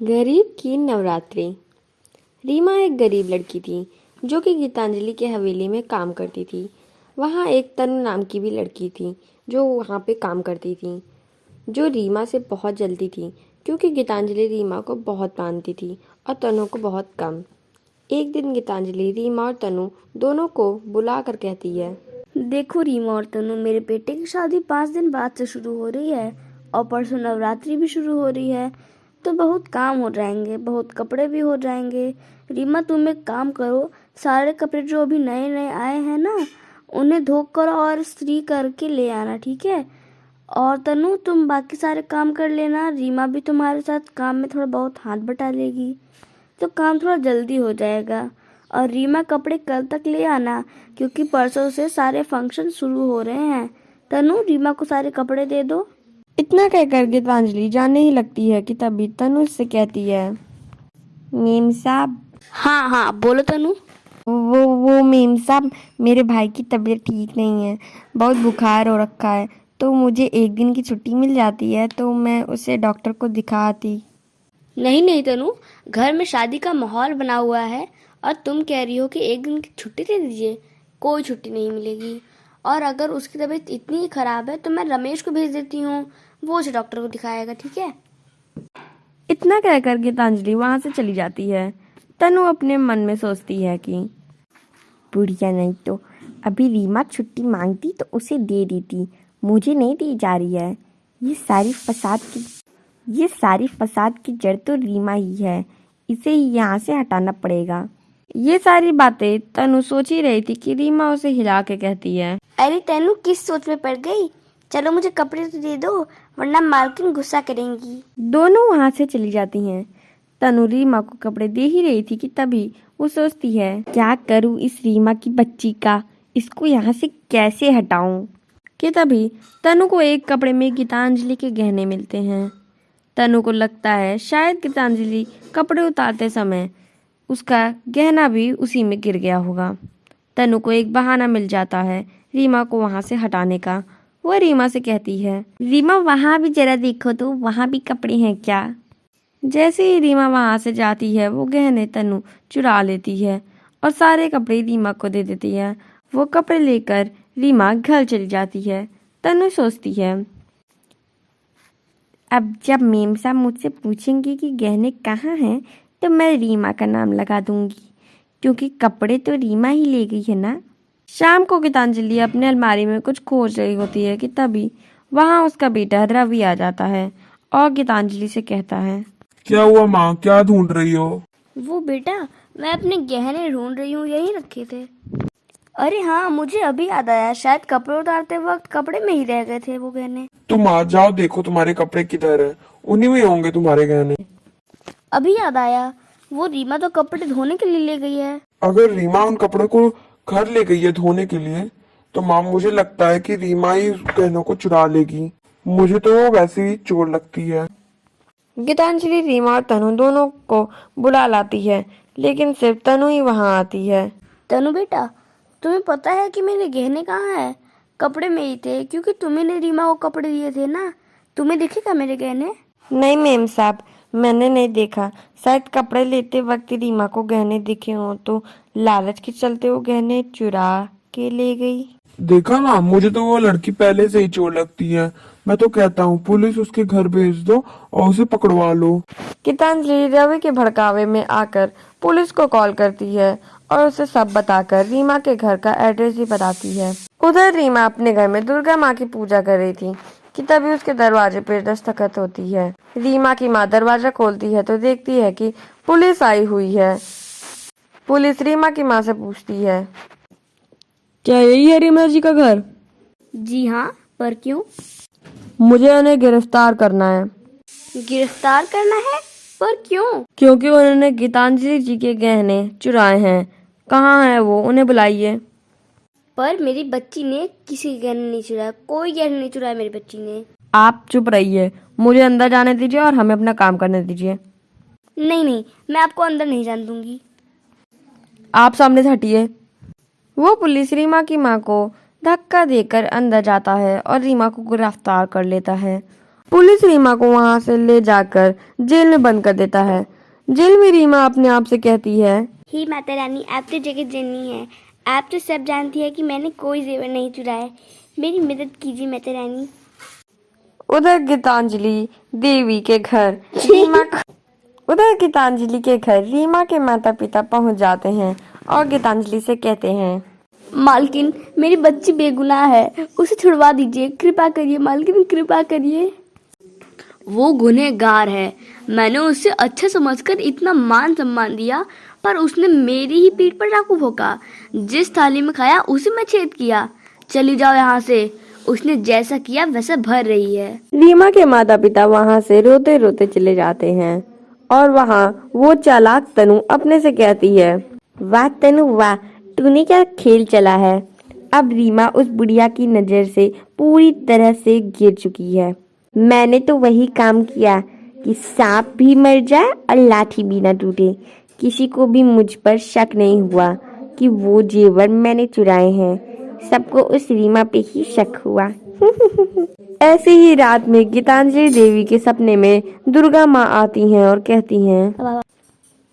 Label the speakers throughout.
Speaker 1: गरीब की नवरात्रि। रीमा एक गरीब लड़की थी जो कि गीतांजलि के हवेली में काम करती थी। वहाँ एक तनु नाम की भी लड़की थी जो वहाँ पे काम करती थी, जो रीमा से बहुत जलती थी क्योंकि गीतांजलि रीमा को बहुत मानती थी और तनु को बहुत कम। एक दिन गीतांजलि रीमा और तनु दोनों को बुला कर कहती है,
Speaker 2: देखो रीमा और तनु, मेरे बेटे की शादी 5 दिन बाद से शुरू हो रही है और परसों नवरात्रि भी शुरू हो रही है, तो बहुत काम हो जाएंगे, बहुत कपड़े भी हो जाएंगे। रीमा तुम एक काम करो, सारे कपड़े जो अभी नए नए आए हैं ना, उन्हें धोकर और इस्त्री करके ले आना, ठीक है। और तनु तुम बाकी सारे काम कर लेना, रीमा भी तुम्हारे साथ काम में थोड़ा बहुत हाथ बटा लेगी तो काम थोड़ा जल्दी हो जाएगा। और रीमा कपड़े कल तक ले आना क्योंकि परसों से सारे फंक्शन शुरू हो रहे हैं। तनु रीमा को सारे कपड़े दे दो।
Speaker 1: इतना कहकर गीतांजलि जाने ही लगती है कि तभी तनु उससे कहती है, मेम साहब।
Speaker 2: हाँ हाँ बोलो तनु।
Speaker 1: वो मेम साहब, मेरे भाई की तबीयत ठीक नहीं है, बहुत बुखार हो रखा है, तो मुझे एक दिन की छुट्टी मिल जाती है तो मैं उसे डॉक्टर को दिखा आती।
Speaker 2: नहीं नहीं तनु, घर में शादी का माहौल बना हुआ है और तुम कह रही हो कि एक दिन की छुट्टी दे दीजिए। कोई छुट्टी नहीं मिलेगी। और अगर उसकी तबीयत इतनी ही खराब है तो मैं रमेश को भेज देती हूँ, वो उसे डॉक्टर को दिखाएगा, ठीक है।
Speaker 1: इतना कहकर गीतांजलि वहां से चली जाती है। तनु अपने मन में सोचती है कि बुढ़िया नहीं तो अभी रीमा छुट्टी मांगती तो उसे दे देती, मुझे नहीं दी जा रही है। ये सारी फसाद की जड़ तो रीमा ही है, इसे ही यहाँ से हटाना पड़ेगा। ये सारी बातें तनु सोच ही रही थी कि रीमा उसे हिला के कहती है,
Speaker 2: अरे तनु किस सोच में पड़ गई, चलो मुझे कपड़े तो दे दो वरना मालकिन गुस्सा करेंगी।
Speaker 1: दोनों वहां से चली जाती हैं। तनु रीमा को कपड़े दे ही रही थी कि तभी वो सोचती है, क्या करूं इस रीमा की बच्ची का, इसको यहाँ से कैसे हटाऊं। कि तभी तनु को एक कपड़े में गीतांजलि के गहने मिलते हैं। तनु को लगता है शायद गीतांजलि कपड़े उतारते समय उसका गहना भी उसी में गिर गया होगा। तनु को एक बहाना मिल जाता है रीमा को वहां से हटाने का। वो रीमा से कहती है, रीमा वहां भी जरा देखो तो, वहां भी कपड़े हैं क्या। जैसे ही रीमा वहां से जाती है वो गहने तनु चुरा लेती है और सारे कपड़े रीमा को दे देती है। वो कपड़े लेकर रीमा घर चली जाती है। तनु सोचती है, अब जब मेम साहब मुझसे पूछेंगे कि गहने कहाँ हैं तो मैं रीमा का नाम लगा दूंगी, क्योंकि कपड़े तो रीमा ही ले गई है ना। शाम को गीतांजलि अपने अलमारी में कुछ खोज रही होती है कि तभी वहाँ उसका बेटा रवि आ जाता है और गीतांजलि से कहता है,
Speaker 3: क्या हुआ माँ, क्या ढूंढ रही हो?
Speaker 2: वो बेटा, मैं अपने गहने ढूंढ रही हूँ, यही रखे थे। अरे हाँ, मुझे अभी याद आया, शायद कपड़े उतारते वक्त कपड़े में ही रह गए थे वो गहने।
Speaker 3: तुम आ जाओ, देखो तुम्हारे कपड़े किधर है, उन्हीं में होंगे तुम्हारे गहने।
Speaker 2: अभी याद आया, वो रीमा तो कपड़े धोने के लिए ले गई है।
Speaker 3: अगर रीमा उन कपड़ों को घर ले गई है धोने के लिए तो माँ मुझे लगता है कि रीमा ही गहनों को चुरा लेगी। मुझे तो वो वैसे ही चोर लगती है।
Speaker 1: गीतांजलि रीमा और तनु दोनों को बुला लाती है, लेकिन सिर्फ तनु ही वहां आती है।
Speaker 2: तनु बेटा, तुम्हें पता है कि मेरे गहने कहाँ है? कपड़े में ही थे, क्योंकि तुम्ही ने रीमा को कपड़े दिए थे ना। तुम्हें दिखेगा मेरे गहने?
Speaker 1: नहीं मेम साहब, मैंने नहीं देखा। शायद कपड़े लेते वक्त रीमा को गहने दिखे हों तो लालच के चलते वो गहने चुरा के ले गई।
Speaker 3: देखा माँ, मुझे तो वो लड़की पहले से ही चोर लगती है। मैं तो कहता हूँ पुलिस उसके घर भेज दो और उसे पकड़वा लो।
Speaker 1: गीतांजलि रवि के भड़कावे में आकर पुलिस को कॉल करती है और उसे सब बताकर रीमा के घर का एड्रेस भी बताती है। उधर रीमा अपने घर में दुर्गा माँ की पूजा कर रही थी कि तभी उसके दरवाजे पर दस्तखत होती है। रीमा की माँ दरवाजा खोलती है तो देखती है कि पुलिस आई हुई है। पुलिस रीमा की माँ से पूछती है, क्या यही है रीमा जी का घर?
Speaker 2: जी हाँ, पर क्यों?
Speaker 1: मुझे उन्हें गिरफ्तार करना है।
Speaker 2: गिरफ्तार करना है? पर क्यों?
Speaker 1: क्योंकि उन्होंने गीतांजलि जी के गहने चुराए हैं। कहाँ है वो, उन्हें बुलाइए।
Speaker 2: पर मेरी बच्ची ने किसी के गहने नहीं चुराया, कोई गहने नहीं चुराया मेरी बच्ची ने।
Speaker 1: आप चुप रहिए, मुझे अंदर जाने दीजिए और हमें अपना काम करने दीजिए।
Speaker 2: नहीं नहीं, मैं आपको अंदर नहीं जाने दूंगी।
Speaker 1: आप सामने से हटिए। वो पुलिस रीमा की माँ को धक्का देकर अंदर जाता है और रीमा को गिरफ्तार कर लेता है पुलिस रीमा को वहां से ले जाकर जेल में बंद कर देता है। जेल में रीमा अपने आप से कहती है,
Speaker 2: ही माता रानी, आप तो जगत जननी है, आप तो सब जानती है कि मैंने कोई जेवर नहीं चुराया, मेरी मदद कीजिए माता रानी।
Speaker 1: उधर गीतांजलि देवी के घर रीमा के माता पिता पहुंच जाते हैं और गीतांजलि से कहते हैं,
Speaker 2: मालकिन, मेरी बच्ची बेगुनाह है, उसे छुड़वा दीजिए, कृपा करिए मालकिन, कृपा करिए। वो गुनहगार है, मैंने उसे अच्छा समझकर इतना मान सम्मान दिया, पर उसने मेरी ही पीठ पर चाकू भोंका। जिस थाली में खाया उसी में छेद किया। चली जाओ यहाँ से, उसने जैसा किया वैसा भर रही है।
Speaker 1: रीमा के माता पिता वहां से रोते रोते चले जाते हैं और वहां वो चालाक तनु अपने से कहती है, वाह तनु वाह, तूने क्या खेल चला है। अब रीमा उस बुढ़िया की नजर से पूरी तरह से गिर चुकी है। मैंने तो वही काम किया कि सांप भी मर जाए और लाठी भी ना टूटे। किसी को भी मुझ पर शक नहीं हुआ कि वो जेवर मैंने चुराए हैं। सबको उस रीमा पे ही शक हुआ। ऐसे ही रात में गीतांजलि देवी के सपने में दुर्गा माँ आती हैं और कहती हैं,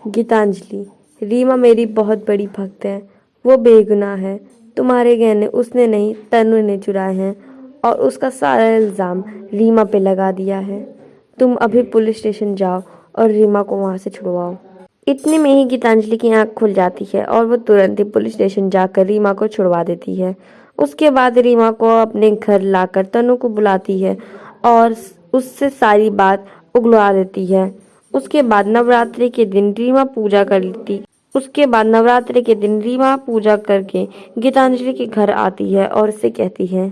Speaker 1: गीतांजलि, रीमा मेरी बहुत बड़ी भक्त है, वो बेगुनाह है। तुम्हारे गहने उसने नहीं तनु ने चुराए हैं और उसका सारा इल्जाम रीमा पे लगा दिया है। तुम अभी पुलिस स्टेशन जाओ और रीमा को वहां से छुड़वाओ। इतने में ही गीतांजलि की आंख खुल जाती है और वो तुरंत ही पुलिस स्टेशन जाकर रीमा को छुड़वा देती है। उसके बाद रीमा को अपने घर लाकर तनु को बुलाती है और उससे सारी बात उगलवा देती है। उसके बाद नवरात्रि के दिन रीमा पूजा करके गीतांजलि के घर आती है और उससे कहती है,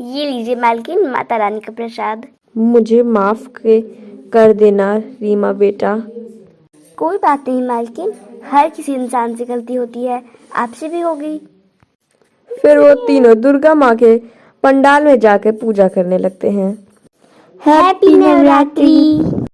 Speaker 2: ये लीजिए मालकिन, माता रानी का प्रसाद।
Speaker 1: मुझे माफ कर देना रीमा बेटा।
Speaker 2: कोई बात नहीं मालकिन, हर किसी इंसान से गलती होती है, आपसे भी होगी।
Speaker 1: फिर वो तीनों दुर्गा माँ के पंडाल में जाकर पूजा करने लगते हैं।
Speaker 2: हैप्पी नवरात्रि।